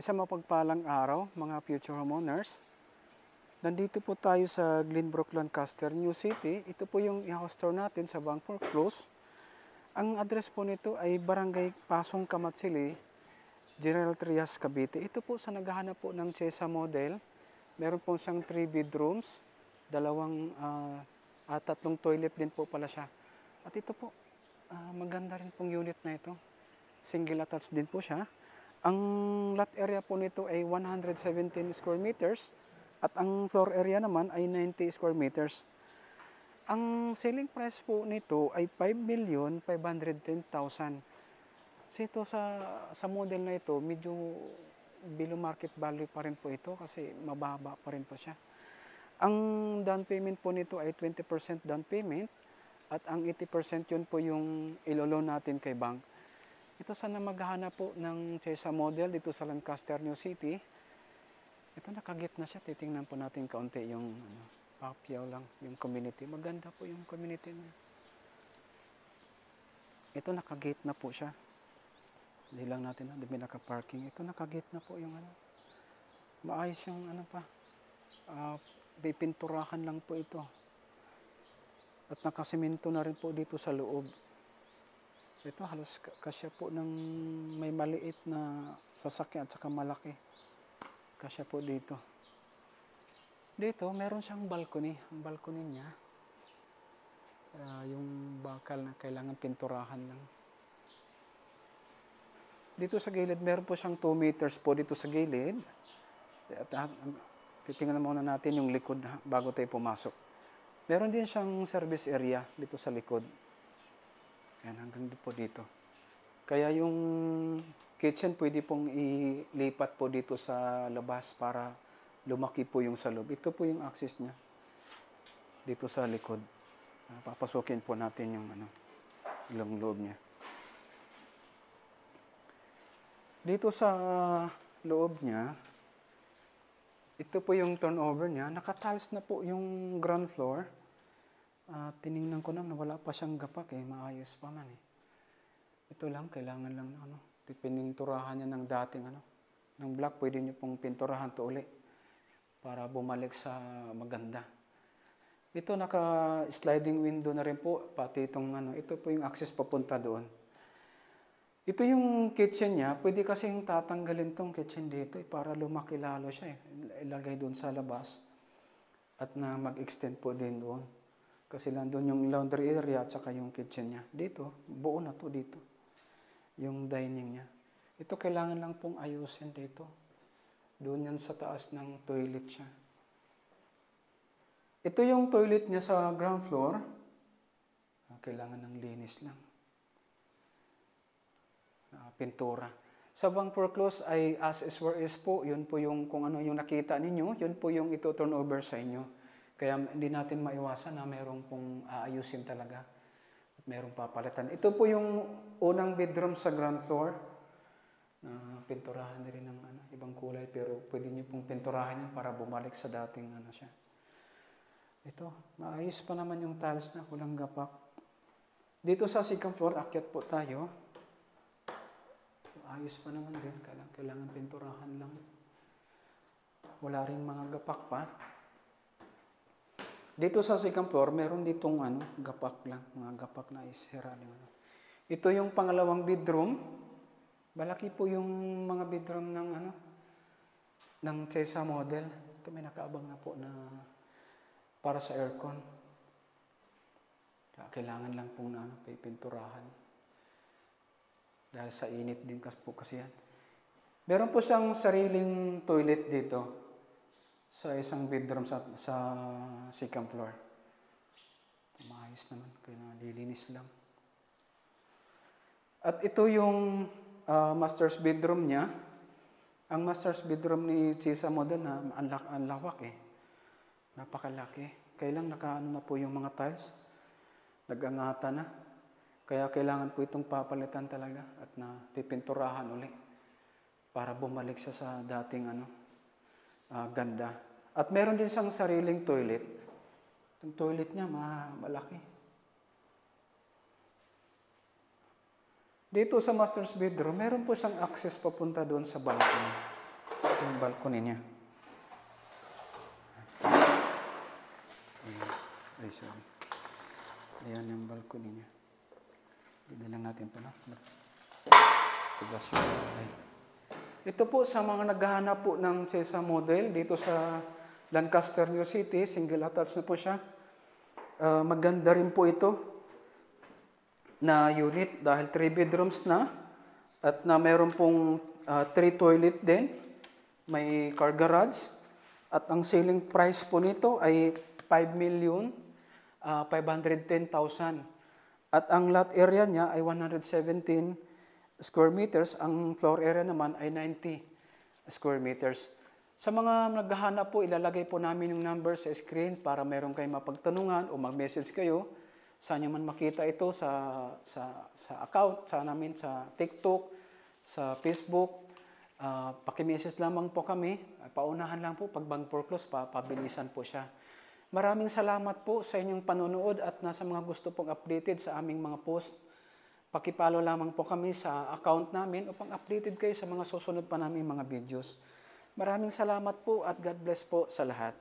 Isang mapagpalang araw, mga future homeowners. Nandito po tayo sa Glenbrook, Lancaster, New City. Ito po yung i-house tour natin sa Bangfor Close. Ang address po nito ay Barangay Pasong Kamatsili, General Trias, Cavite. Ito po sa naghahanap po ng Chesa model. Meron po siyang 3 bedrooms, tatlong toilet din po pala siya. At ito po, maganda rin pong unit na ito. Single attached din po siya. Ang lot area po nito ay 117 square meters at ang floor area naman ay 90 square meters. Ang selling price po nito ay 5,510,000. So ito sa model na ito, medyo below market value pa rin po ito kasi mababa pa rin po siya. Ang down payment po nito ay 20% down payment at ang 80% yun po yung ilo-loan natin kay bank. Ito sana maghahanap po ng Chesa model dito sa Lancaster, New City. Ito nakagit na siya. Titingnan po natin kaunti yung papyaw lang, yung community. Maganda po yung community niya. Ito nakagate na po siya. Hindi lang natin may naka-parking. Ito nakagate na po yung maayos yung pipinturahan lang po ito. At nakasimento na rin po dito sa loob. Ito halos kasya po ng may maliit na sasakyan at saka malaki. Kasya po dito. Dito meron siyang balcony. Ang balcony niya, yung bakal na kailangan pinturahan lang. Dito sa gilid, meron po siyang 2 meters po dito sa gilid. At titingnan muna natin yung likod bago tayo pumasok. Meron din siyang service area dito sa likod. Yan, hanggang po dito. Kaya yung kitchen pwede pong ilipat po dito sa labas para lumaki po yung sa loob. Ito po yung access niya. Dito sa likod. Papasukin po natin yung loob niya. Dito sa loob niya, ito po yung turnover niya. Nakatiles na po yung ground floor. Tiningnan ko na wala pa siyang gapak maayos pa man Ito lang, kailangan lang pininturahan niya ng dating ng black, pwede niyo pong pinturahan to uli para bumalik sa maganda. Ito naka-sliding window na rin po, pati itong ito po yung access papunta doon. Ito yung kitchen niya, pwede kasing tatanggalin tong kitchen dito para lumaki lalo siya ilagay doon sa labas at na mag-extend po din doon. Kasi nandun yung laundry area at saka yung kitchen niya. Dito, buo na to dito. Yung dining niya. Ito kailangan lang pong ayusin dito. Doon yan sa taas ng toilet siya. Ito yung toilet niya sa ground floor. Kailangan ng linis lang. Pintura. Sa Bangfor Close ay as is where is po. Yun po yung kung ano yung nakita ninyo. Yun po yung ito turn over sa inyo. Kaya hindi natin maiwasan na mayroong pong aayusin talaga at mayroong papalitan. Ito po yung unang bedroom sa ground floor. Pinturahan na rin ng ibang kulay pero pwede niyo pong pinturahan yan para bumalik sa dating siya. Ito, maayos pa naman yung tiles na walang gapak. Dito sa second floor, akyat po tayo. Ayos pa naman din. Kailangan pinturahan lang. Wala ring mga gapak pa. Dito sa second floor, meron ditong gapak lang. Mga gapak na isira. Ito yung pangalawang bedroom. Malaki po yung mga bedroom ng Chesa model. Ito may nakaabang na po na para sa aircon. Kailangan lang pong pipinturahan. Dahil sa init din kasi yan. Meron po siyang sariling toilet dito. Sa isang bedroom sa second floor. Maayos naman, kaya nalilinis lang. At ito yung master's bedroom niya. Ang master's bedroom ni Chesa model ang lawak Napakalaki. Kailang na po yung mga tiles. Nag-angata na. Kaya kailangan po itong papalitan talaga at pipinturahan uli para bumalik siya sa dating ganda. At meron din siyang sariling toilet. Yung toilet niya malaki. Dito sa master's bedroom, meron po siyang access papunta doon sa balcony. yung balcony niya. Ay, sorry. Ayan yung balcony niya. Hindi lang natin pa na. Tigas yun. Ay. Ito po sa mga naghahanap po ng CESA model dito sa Lancaster, New City. Single attached na po siya. Maganda rin po ito na unit dahil 3 bedrooms na at na meron pong 3 toilet din. May car garage. At ang selling price po nito ay 5,510,000. At ang lot area niya ay 117 square meters. Ang floor area naman ay 90 square meters. Sa mga naghahanap po, ilalagay po namin yung number sa screen para meron kayong mapagtanungan o mag-message kayo. Saan nyo man makita ito sa account, sa namin sa TikTok, sa Facebook. Paki-message lamang po kami. Paunahan lang po pag bank foreclose, pabilisan po siya. Maraming salamat po sa inyong panonood at nasa mga gusto pong updated sa aming mga post. Pakipalo lamang po kami sa account namin upang updated kayo sa mga susunod pa naming mga videos. Maraming salamat po at God bless po sa lahat.